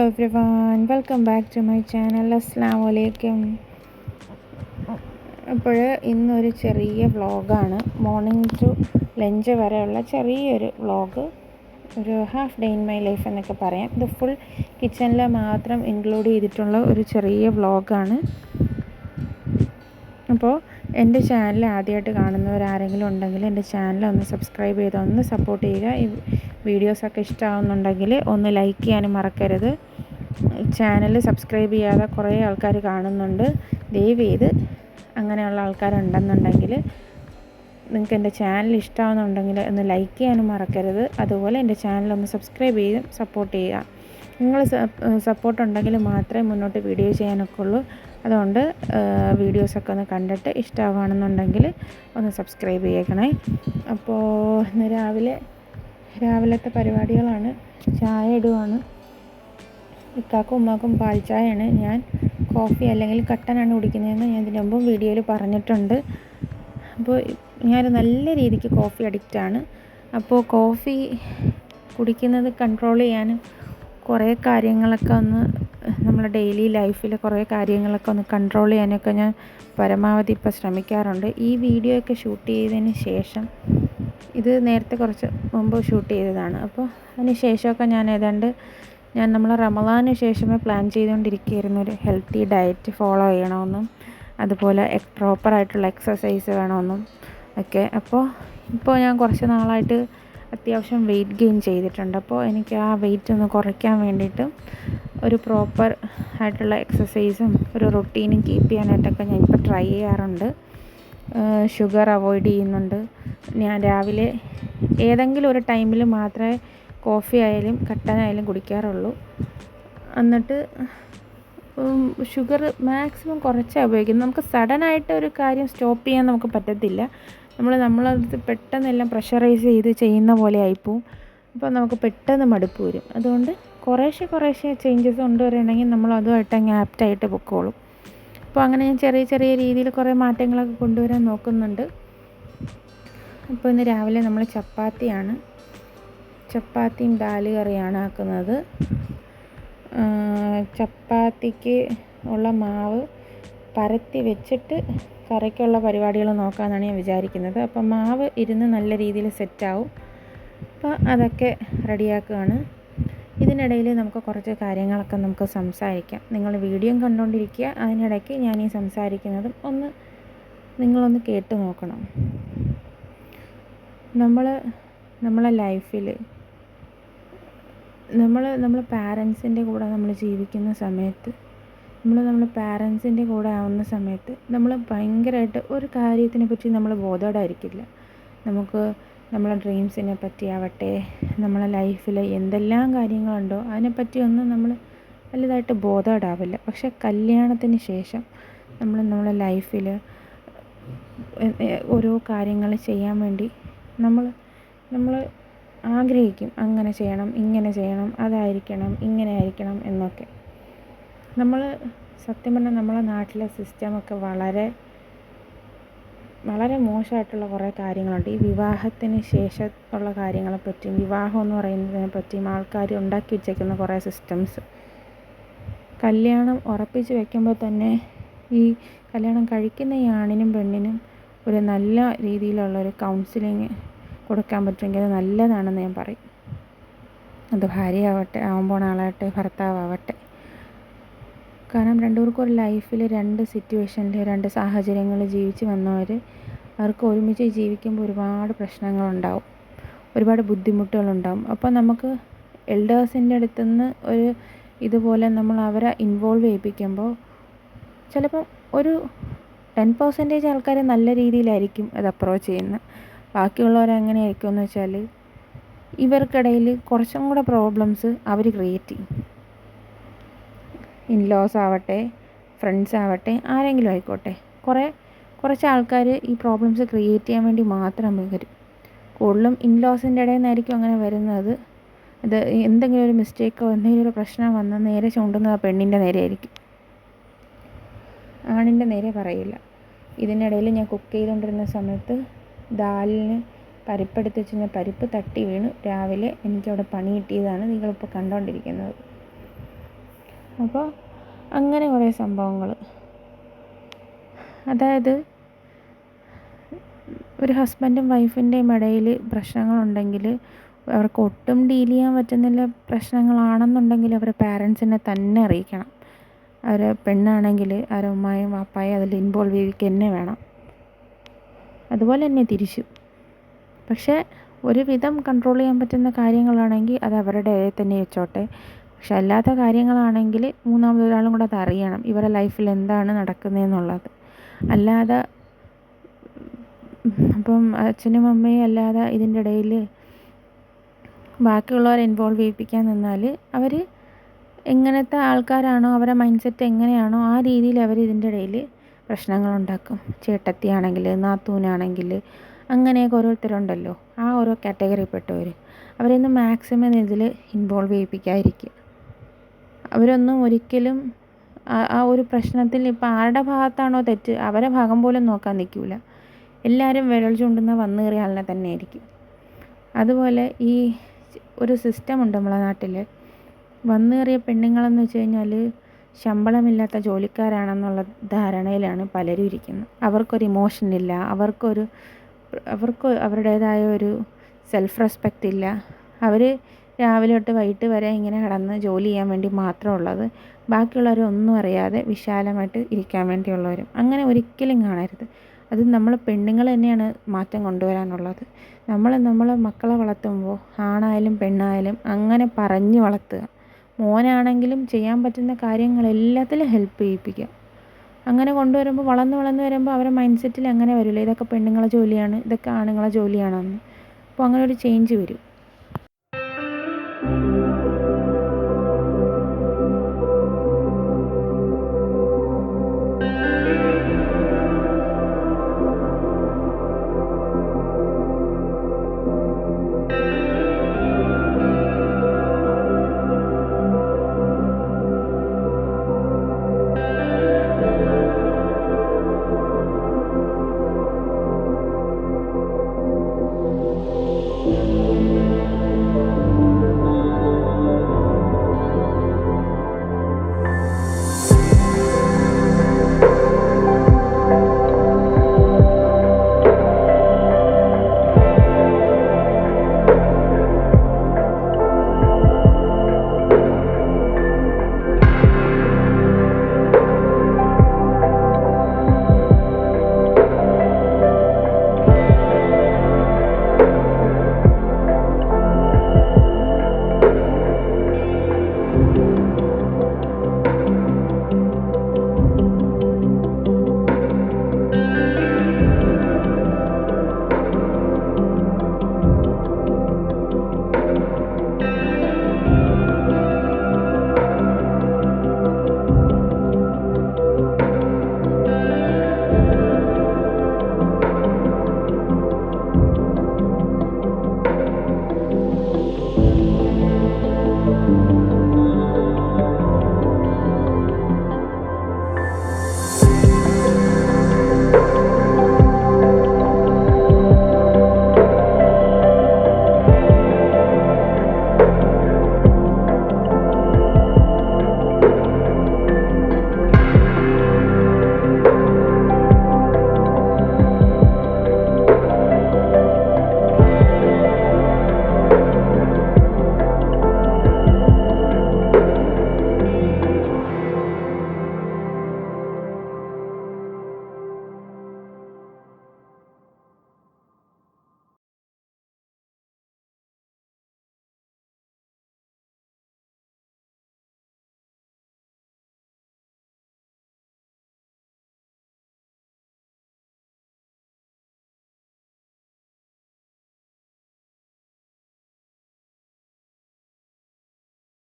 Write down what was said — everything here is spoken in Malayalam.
everyone, welcome back to my channel. Assalamu alaikum. അപ്പോൾ ഇന്നൊരു ചെറിയ വ്ളോഗാണ്, മോർണിംഗ് ടു ലഞ്ച് വരെയുള്ള ചെറിയൊരു വ്ളോഗ്, ഒരു half day in my life എന്നൊക്കെ പറയാം. ഇത് ഫുൾ കിച്ചണിൽ മാത്രം ഇൻക്ലൂഡ് ചെയ്തിട്ടുള്ള ഒരു ചെറിയ വ്ളോഗാണ്. അപ്പോൾ എൻ്റെ ചാനൽ ആദ്യമായിട്ട് കാണുന്നവരാരെങ്കിലും ഉണ്ടെങ്കിൽ എൻ്റെ ചാനൽ ഒന്ന് സബ്സ്ക്രൈബ് ചെയ്ത് ഒന്ന് സപ്പോർട്ട് ചെയ്യുക. ഈ വീഡിയോസൊക്കെ ഇഷ്ടമാകുന്നുണ്ടെങ്കിൽ ഒന്ന് ലൈക്ക് ചെയ്യാനും മറക്കരുത്. ചാനൽ സബ്സ്ക്രൈബ് ചെയ്യാതെ കുറേ ആൾക്കാർ കാണുന്നുണ്ട്. ദയവ് ചെയ്ത് അങ്ങനെയുള്ള ആൾക്കാരുണ്ടെന്നുണ്ടെങ്കിൽ നിങ്ങൾക്ക് എൻ്റെ ചാനൽ ഇഷ്ടമാകുന്നുണ്ടെങ്കിൽ ഒന്ന് ലൈക്ക് ചെയ്യാനും മറക്കരുത്. അതുപോലെ എൻ്റെ ചാനൽ ഒന്ന് സബ്സ്ക്രൈബ് ചെയ്ത് സപ്പോർട്ട് ചെയ്യുക. നിങ്ങൾ സപ്പോർട്ട് ഉണ്ടെങ്കിൽ മാത്രമേ മുന്നോട്ട് വീഡിയോ ചെയ്യാനൊക്കെ ഉള്ളൂ. അതുകൊണ്ട് വീഡിയോസൊക്കെ ഒന്ന് കണ്ടിട്ട് ഇഷ്ടമാവുകയാണെന്നുണ്ടെങ്കിൽ ഒന്ന് സബ്സ്ക്രൈബ് ചെയ്യണേ. അപ്പോൾ ഇന്ന് രാവിലത്തെ പരിപാടികളാണ്. ചായ ഇടുവാണ്. ഇക്കാക്കും ഉമ്മാക്കും പാൽ ചായയാണ്. ഞാൻ കോഫി അല്ലെങ്കിൽ കട്ടനാണ് കുടിക്കുന്നതെന്ന് ഞാൻ ഇതിന് മുമ്പും വീഡിയോയിൽ പറഞ്ഞിട്ടുണ്ട്. അപ്പോൾ ഞാൻ നല്ല രീതിക്ക് കോഫി അഡിക്റ്റാണ്. അപ്പോൾ കോഫി കുടിക്കുന്നത് കൺട്രോൾ ചെയ്യാൻ കുറേ കാര്യങ്ങളൊക്കെ ഒന്ന് നമ്മുടെ ഡെയിലി ലൈഫിൽ കുറേ കാര്യങ്ങളൊക്കെ ഒന്ന് കൺട്രോൾ ചെയ്യാനൊക്കെ ഞാൻ പരമാവധി ഇപ്പോൾ ശ്രമിക്കാറുണ്ട്. ഈ വീഡിയോ ഒക്കെ ഷൂട്ട് ചെയ്തതിന് ശേഷം, ഇത് നേരത്തെ കുറച്ച് മുമ്പ് ഷൂട്ട് ചെയ്തതാണ്. അപ്പോൾ അതിന് ശേഷമൊക്കെ ഞാൻ നമ്മൾ റമദാന് ശേഷമേ പ്ലാൻ ചെയ്തുകൊണ്ടിരിക്കുകയായിരുന്നു ഒരു ഹെൽത്തി ഡയറ്റ് ഫോളോ ചെയ്യണമെന്നും അതുപോലെ പ്രോപ്പറായിട്ടുള്ള എക്സസൈസ് വേണമെന്നും ഒക്കെ. ഇപ്പോൾ ഞാൻ കുറച്ച് നാളായിട്ട് അത്യാവശ്യം വെയിറ്റ് ഗെയിൻ ചെയ്തിട്ടുണ്ട്. അപ്പോൾ എനിക്ക് ആ വെയിറ്റ് ഒന്ന് കുറയ്ക്കാൻ വേണ്ടിയിട്ട് ഒരു പ്രോപ്പർ ആയിട്ടുള്ള എക്സസൈസും ഒരു റൊട്ടീനും കീപ്പ് ചെയ്യാനായിട്ടൊക്കെ ഞാൻ ഇപ്പോൾ ട്രൈ ചെയ്യാറുണ്ട്. ഷുഗർ അവോയ്ഡ് ചെയ്യുന്നുണ്ട്. ഞാൻ രാവിലെ ഏതെങ്കിലും ഒരു ടൈമിൽ മാത്രമേ കോഫി ആയാലും കട്ടനായാലും കുടിക്കാറുള്ളൂ. എന്നിട്ട് ഷുഗർ മാക്സിമം കുറച്ചാണ് ഉപയോഗിക്കുന്നത്. നമുക്ക് സഡനായിട്ട് ഒരു കാര്യം സ്റ്റോപ്പ് ചെയ്യാൻ നമുക്ക് പറ്റത്തില്ല. നമ്മളത് പെട്ടെന്നെല്ലാം പ്രഷറൈസ് ചെയ്ത് ചെയ്യുന്ന പോലെ ആയിപ്പോവും. അപ്പോൾ നമുക്ക് പെട്ടെന്ന് മടുപ്പ് വരും. അതുകൊണ്ട് കുറേശ്ശെ ചേഞ്ചസ് കൊണ്ടുവരണമെങ്കിൽ നമ്മൾ അതുമായിട്ട് അങ്ങ് ആപ്റ്റായിട്ട് പൊക്കോളും. അപ്പോൾ അങ്ങനെ ഞാൻ ചെറിയ രീതിയിൽ കുറേ മാറ്റങ്ങളൊക്കെ കൊണ്ടുവരാൻ നോക്കുന്നുണ്ട്. അപ്പോൾ ഇന്ന് രാവിലെ നമ്മൾ ചപ്പാത്തിയും ദാൽ കറിയാണ് ആക്കുന്നത്. ചപ്പാത്തിക്ക് ഉള്ള മാവ് പരത്തി വെച്ചിട്ട് കറിക്കുള്ള പരിപാടികൾ നോക്കാമെന്നാണ് ഞാൻ വിചാരിക്കുന്നത്. അപ്പോൾ മാവ് ഇരുന്ന് നല്ല രീതിയിൽ സെറ്റാവും. അപ്പോൾ അതൊക്കെ റെഡിയാക്കുകയാണ്. ഇതിനിടയിൽ നമുക്ക് കുറച്ച് കാര്യങ്ങളൊക്കെ നമുക്ക് സംസാരിക്കാം. നിങ്ങൾ വീഡിയോ കണ്ടുകൊണ്ടിരിക്കുക. അതിനിടയ്ക്ക് ഞാൻ ഈ സംസാരിക്കുന്നതും നിങ്ങളൊന്ന് കേട്ട് നോക്കണം. നമ്മളെ ലൈഫിൽ നമ്മൾ പാരൻസിൻ്റെ കൂടെ നമ്മൾ ജീവിക്കുന്ന സമയത്ത്, നമ്മൾ പാരൻസിൻ്റെ കൂടെ ആവുന്ന സമയത്ത് നമ്മൾ ഭയങ്കരമായിട്ട് ഒരു കാര്യത്തിനെ പറ്റി നമ്മൾ ബോധേഡായിരിക്കില്ല. നമുക്ക് നമ്മളെ ഡ്രീംസിനെ പറ്റി ആവട്ടെ, നമ്മളെ ലൈഫിൽ എന്തെല്ലാം കാര്യങ്ങളുണ്ടോ അതിനെപ്പറ്റിയൊന്നും നമ്മൾ വലുതായിട്ട് ബോധേഡാവില്ല. പക്ഷെ കല്യാണത്തിന് ശേഷം നമ്മളെ ലൈഫിൽ ഓരോ കാര്യങ്ങൾ ചെയ്യാൻ വേണ്ടി നമ്മൾ ആഗ്രഹിക്കും. അങ്ങനെ ചെയ്യണം, ഇങ്ങനെ ചെയ്യണം, അതായിരിക്കണം, ഇങ്ങനെ ആയിരിക്കണം എന്നൊക്കെ. സത്യം പറഞ്ഞാൽ നമ്മളെ നാട്ടിലെ സിസ്റ്റമൊക്കെ വളരെ വളരെ മോശമായിട്ടുള്ള കുറേ കാര്യങ്ങളുണ്ട്. ഈ വിവാഹത്തിന് ശേഷം ഉള്ള കാര്യങ്ങളെപ്പറ്റിയും വിവാഹം എന്ന് പറയുന്നതിനെ പറ്റിയും ആൾക്കാർ ഉണ്ടാക്കി വെച്ചേക്കുന്ന കുറേ സിസ്റ്റംസ്. കല്യാണം ഉറപ്പിച്ച് വെക്കുമ്പോൾ തന്നെ ഈ കല്യാണം കഴിക്കുന്ന ഈ ആണിനും പെണ്ണിനും ഒരു നല്ല രീതിയിലുള്ളൊരു കൗൺസിലിങ് കൊടുക്കാൻ പറ്റുമെങ്കിൽ അത് നല്ലതാണെന്ന് ഞാൻ പറയും. അത് ഭാര്യയാവട്ടെ, ആവുമ്പോൾ ആളാവട്ടെ, ഭർത്താവട്ടെ. കാരണം രണ്ടുപേർക്കും ഒരു ലൈഫിൽ രണ്ട് സിറ്റുവേഷനിൽ രണ്ട് സാഹചര്യങ്ങളിൽ ജീവിച്ച് വന്നവർ, അവർക്ക് ഒരുമിച്ച് ജീവിക്കുമ്പോൾ ഒരുപാട് പ്രശ്നങ്ങളുണ്ടാവും, ഒരുപാട് ബുദ്ധിമുട്ടുകളുണ്ടാവും. അപ്പോൾ നമുക്ക് എൽഡേഴ്സിൻ്റെ അടുത്തുനിന്ന് ഇതുപോലെ നമ്മൾ അവരെ ഇൻവോൾവ് ചെയ്യിപ്പിക്കുമ്പോൾ ചിലപ്പം ഒരു 10% ആൾക്കാർ നല്ല രീതിയിലായിരിക്കും അത് അപ്രോച്ച് ചെയ്യുന്നത്. ബാക്കിയുള്ളവരെങ്ങനെയായിരിക്കും എന്ന് വെച്ചാൽ ഇവർക്കിടയിൽ കുറച്ചും കൂടെ പ്രോബ്ലംസ് അവർ ക്രിയേറ്റ് ചെയ്യും. ഇൻലോസ് ആവട്ടെ, ഫ്രണ്ട്സ് ആവട്ടെ, ആരെങ്കിലും ആയിക്കോട്ടെ, കുറച്ച് ആൾക്കാർ ഈ പ്രോബ്ലംസ് ക്രിയേറ്റ് ചെയ്യാൻ വേണ്ടി മാത്രം വരും. കൂടുതലും ഇൻലോസിൻ്റെ ഇടയിൽ നിന്നായിരിക്കും അങ്ങനെ വരുന്നത്. ഇത് എന്തെങ്കിലും ഒരു മിസ്റ്റേക്കോ എന്തെങ്കിലും ഒരു പ്രശ്നം വന്നാൽ നേരെ ചൂണ്ടുന്നത് ആ പെണ്ണിൻ്റെ നേരെ ആയിരിക്കും, ആണിൻ്റെ നേരെ പറയില്ല. ഇതിനിടയിൽ ഞാൻ കുക്ക് ചെയ്തുകൊണ്ടിരുന്ന സമയത്ത് ദാലിന് പരിപ്പെടുത്ത് വെച്ച് പരിപ്പ് തട്ടി വീണു. രാവിലെ എനിക്കവിടെ പണി കിട്ടിയതാണ് നിങ്ങളിപ്പോൾ കണ്ടുകൊണ്ടിരിക്കുന്നത്. അപ്പോൾ അങ്ങനെ കുറേ സംഭവങ്ങൾ. അതായത് ഒരു ഹസ്ബൻഡും വൈഫിൻ്റെയും ഇടയിൽ പ്രശ്നങ്ങളുണ്ടെങ്കിൽ അവർക്ക് ഒട്ടും ഡീൽ ചെയ്യാൻ പറ്റുന്നില്ല പ്രശ്നങ്ങളാണെന്നുണ്ടെങ്കിൽ അവരെ പാരൻസിനെ തന്നെ അറിയിക്കണം. അവർ പെണ്ണാണെങ്കിൽ അവരുടെ ഉമ്മായും വാപ്പായും അതിൽ ഇൻവോൾവ് ചെയ്യിക്കുക തന്നെ വേണം. അതുപോലെ തന്നെ തിരിച്ചും. പക്ഷേ ഒരുവിധം കൺട്രോൾ ചെയ്യാൻ പറ്റുന്ന കാര്യങ്ങളാണെങ്കിൽ അത് അവരുടെ ഇടയിൽ തന്നെ വെച്ചോട്ടെ. പക്ഷെ അല്ലാത്ത കാര്യങ്ങളാണെങ്കിൽ മൂന്നാമതൊരാളും കൂടെ അത് അറിയണം, ഇവരുടെ ലൈഫിൽ എന്താണ് നടക്കുന്നതെന്നുള്ളത്. അല്ലാതെ അപ്പം അച്ഛനും അമ്മയും അല്ലാതെ ഇതിൻ്റെ ഇടയിൽ ബാക്കിയുള്ളവരെ ഇൻവോൾവ് ചെയ്യിപ്പിക്കാൻ നിന്നാൽ അവർ എങ്ങനത്തെ ആൾക്കാരാണോ, അവരുടെ മൈൻഡ് സെറ്റ് എങ്ങനെയാണോ ആ രീതിയിൽ അവർ ഇതിൻ്റെ ഇടയിൽ പ്രശ്നങ്ങളുണ്ടാക്കും. ചേട്ടത്തിയാണെങ്കിൽ, നാത്തൂനാണെങ്കിൽ, അങ്ങനെയൊക്കെ ഓരോരുത്തരുണ്ടല്ലോ, ആ ഓരോ കാറ്റഗറിയിൽപ്പെട്ടവർ. അവരൊന്നും മാക്സിമം ഇതിൽ ഇൻവോൾവ് ചെയ്യിപ്പിക്കാതിരിക്കുക. അവരൊന്നും ഒരിക്കലും ആ ഒരു പ്രശ്നത്തിൽ ഇപ്പോൾ ആരുടെ ഭാഗത്താണോ തെറ്റ് അവരെ ഭാഗം പോലും നോക്കാൻ നിൽക്കില്ല. എല്ലാവരും വിരൽ ചൂണ്ടുന്ന വന്നു കയറിയ ആളിനെ തന്നെ ആയിരിക്കും. അതുപോലെ ഈ ഒരു സിസ്റ്റമുണ്ട് നമ്മളെ നാട്ടിൽ. വന്നു കയറിയ പെണ്ണുങ്ങളെന്ന് വെച്ച് കഴിഞ്ഞാൽ ശമ്പളമില്ലാത്ത ജോലിക്കാരാണെന്നുള്ള ധാരണയിലാണ് പലരും ഇരിക്കുന്നത്. അവർക്കൊരു ഇമോഷനില്ല, അവർക്ക് അവരുടേതായ ഒരു സെൽഫ് റെസ്പെക്റ്റ് ഇല്ല. അവർ രാവിലെ തൊട്ട് വൈകിട്ട് വരെ ഇങ്ങനെ കിടന്ന് ജോലി ചെയ്യാൻ വേണ്ടി മാത്രമുള്ളത്, ബാക്കിയുള്ളവരൊന്നും അറിയാതെ വിശാലമായിട്ട് ഇരിക്കാൻ വേണ്ടിയുള്ളവരും. അങ്ങനെ ഒരിക്കലും കാണരുത്. അത് നമ്മൾ പെണ്ണുങ്ങൾ തന്നെയാണ് മാറ്റം കൊണ്ടുവരാനുള്ളത്. നമ്മളെ മക്കളെ വളർത്തുമ്പോൾ ആണായാലും പെണ്ണായാലും അങ്ങനെ പറഞ്ഞ് വളർത്തുക. മോനാണെങ്കിലും ചെയ്യാൻ പറ്റുന്ന കാര്യങ്ങളെല്ലാത്തിലും ഹെൽപ്പ് ചെയ്യിപ്പിക്കുക. അങ്ങനെ കൊണ്ടുവരുമ്പോൾ വളർന്ന് വരുമ്പോൾ അവരുടെ മൈൻഡ് സെറ്റിൽ അങ്ങനെ വരില്ല, ഇതൊക്കെ പെണ്ണുങ്ങളെ ജോലിയാണ്, ഇതൊക്കെ ആണുങ്ങളെ ജോലിയാണെന്ന്. അപ്പോൾ അങ്ങനെ ഒരു ചേഞ്ച് വരും.